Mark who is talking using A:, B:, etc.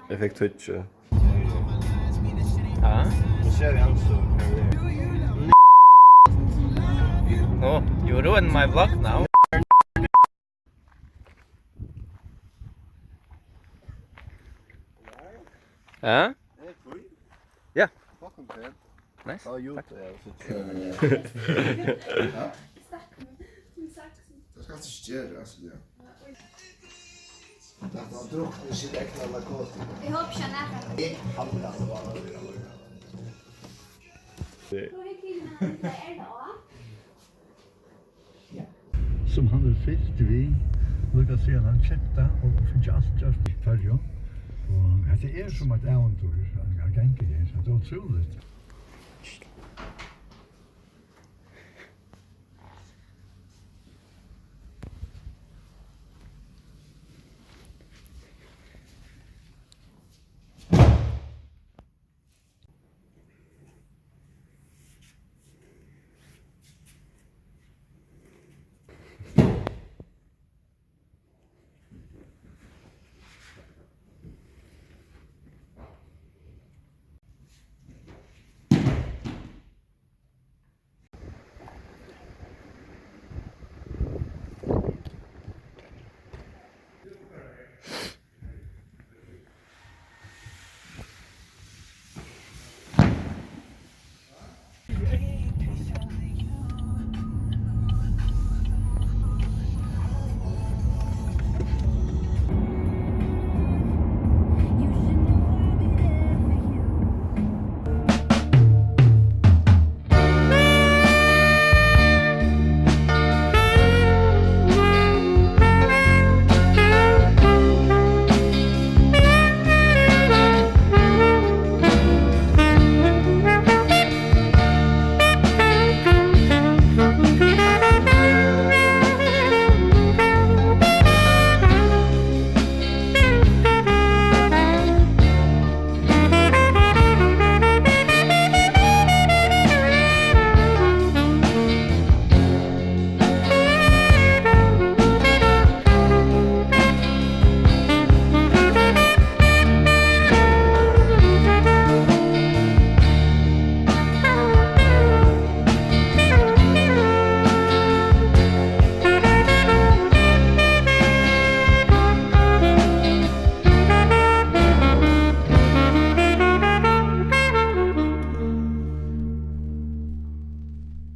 A: Jeg fikk twitche.
B: Hæ?
A: Nå ser vi han så.
B: Oh, you ruined my vlog now. Huh? Yeah.
A: Fucking pen.
B: Nice.
A: Ja, gjort det.
C: Det skal ikke gjøre, altså, ja. Det har druknet sitt ekne narkotika.
D: Jeg håper ikke han er her.
C: Jeg handler det bare.
D: Hvor er kvinner? Det er det også.
E: Som han er fyllt vi, lukka seg han kjetta og fyrir just fyrjo. Og det er som et eventyr, han ganger det, så det er utroligt.